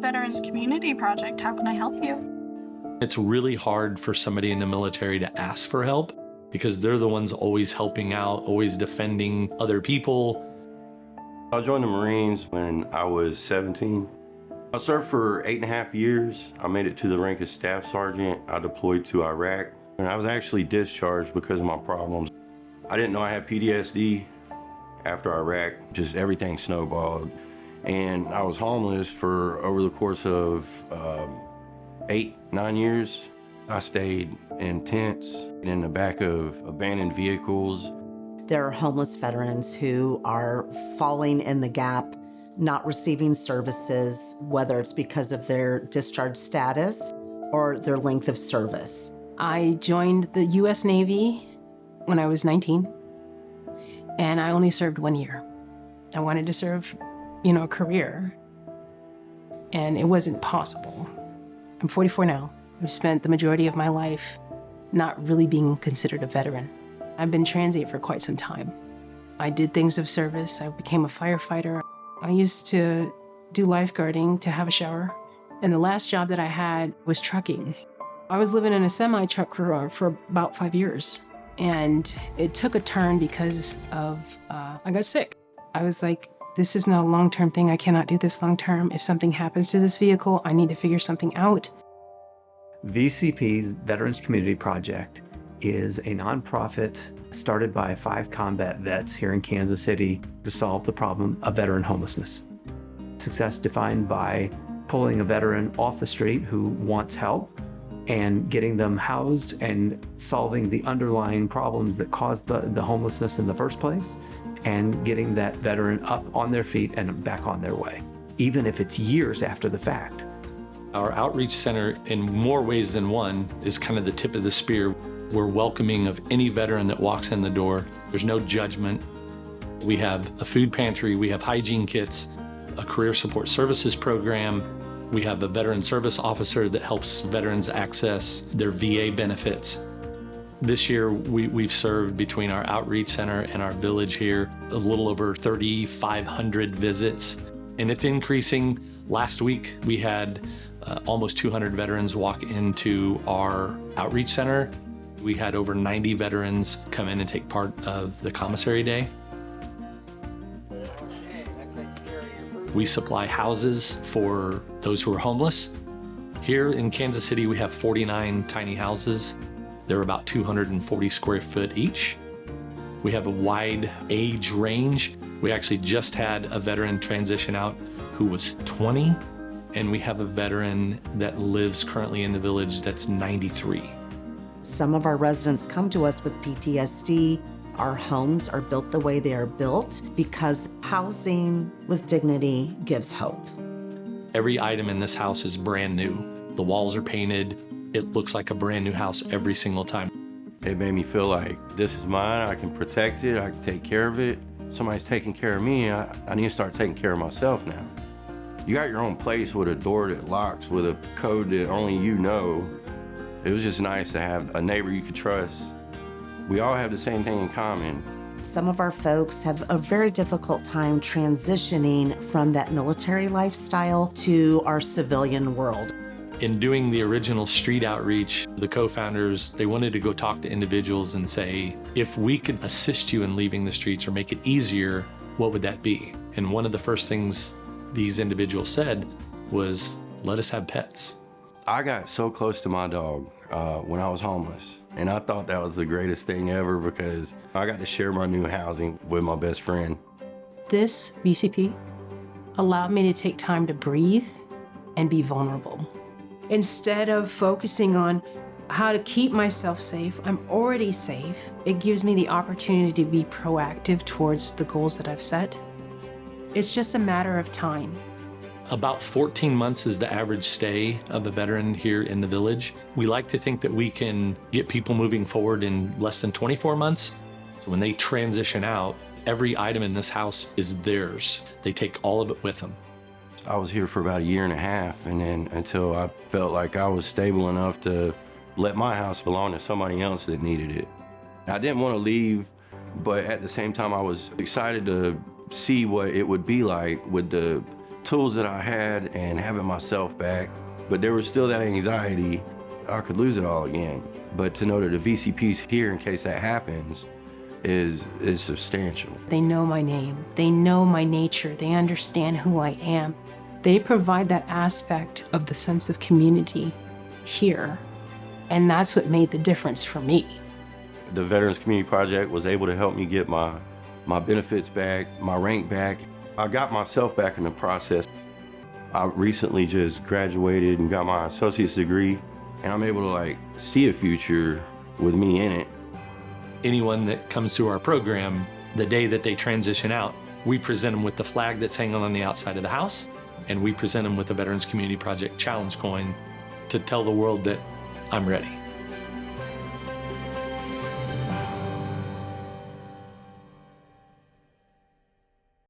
Veterans Community Project. How can I help you? It's really hard for somebody in the military to ask for help because they're the ones always helping out, always defending other people. I joined the Marines when I was 17. I served for 8.5 years. I made it to the rank of Staff Sergeant. I deployed to Iraq, and I was actually discharged because of my problems. I didn't know I had PTSD after Iraq. Just everything snowballed. And I was homeless for over the course of 8-9 years. I stayed in tents in the back of abandoned vehicles. There are homeless veterans who are falling in the gap, not receiving services, whether it's because of their discharge status or their length of service. I joined the U.S. Navy when I was 19, and I only served 1 year. I wanted to serve, a career, and it wasn't possible. I'm 44 now. I've spent the majority of my life not really being considered a veteran. I've been transient for quite some time. I did things of service. I became a firefighter. I used to do lifeguarding to have a shower. And the last job that I had was trucking. I was living in a semi-truck for about 5 years. And it took a turn because of, I got sick. I was like, this is not a long-term thing. I cannot do this long-term. If something happens to this vehicle, I need to figure something out. VCP's Veterans Community Project is a nonprofit started by 5 combat vets here in Kansas City to solve the problem of veteran homelessness. Success defined by pulling a veteran off the street who wants help and getting them housed and solving the underlying problems that caused the homelessness in the first place, and getting that veteran up on their feet and back on their way, even if it's years after the fact. Our outreach center, in more ways than one, is kind of the tip of the spear. We're welcoming of any veteran that walks in the door. There's no judgment. We have a food pantry, we have hygiene kits, a career support services program. We have a veteran service officer that helps veterans access their VA benefits. This year, we've served between our outreach center and our village here a little over 3,500 visits, and it's increasing. Last week, we had almost 200 veterans walk into our outreach center. We had over 90 veterans come in and take part of the commissary day. We supply houses for those who are homeless. Here in Kansas City, we have 49 tiny houses. They're about 240 square foot each. We have a wide age range. We actually just had a veteran transition out who was 20, and we have a veteran that lives currently in the village that's 93. Some of our residents come to us with PTSD. Our homes are built the way they are built because housing with dignity gives hope. Every item in this house is brand new. The walls are painted. It looks like a brand new house every single time. It made me feel like this is mine, I can protect it, I can take care of it. Somebody's taking care of me, I need to start taking care of myself now. You got your own place with a door that locks, with a code that only you know. It was just nice to have a neighbor you could trust. We all have the same thing in common. Some of our folks have a very difficult time transitioning from that military lifestyle to our civilian world. In doing the original street outreach, the co-founders, they wanted to go talk to individuals and say, if we could assist you in leaving the streets or make it easier, what would that be? And one of the first things these individuals said was, let us have pets. I got so close to my dog when I was homeless, and I thought that was the greatest thing ever because I got to share my new housing with my best friend. This VCP allowed me to take time to breathe and be vulnerable. Instead of focusing on how to keep myself safe, I'm already safe. It gives me the opportunity to be proactive towards the goals that I've set. It's just a matter of time. About 14 months is the average stay of a veteran here in the village. We like to think that we can get people moving forward in less than 24 months. So when they transition out, every item in this house is theirs. They take all of it with them. I was here for about 1.5 years, and then until I felt like I was stable enough to let my house belong to somebody else that needed it. I didn't want to leave, but at the same time I was excited to see what it would be like with the tools that I had and having myself back, but there was still that anxiety. I could lose it all again. But to know that the VCP's here in case that happens is substantial. They know my name. They know my nature. They understand who I am. They provide that aspect of the sense of community here. And that's what made the difference for me. The Veterans Community Project was able to help me get my benefits back, my rank back. I got myself back in the process. I recently just graduated and got my associate's degree, and I'm able to see a future with me in it. Anyone that comes through our program, the day that they transition out, we present them with the flag that's hanging on the outside of the house, and we present them with the Veterans Community Project Challenge coin to tell the world that I'm ready.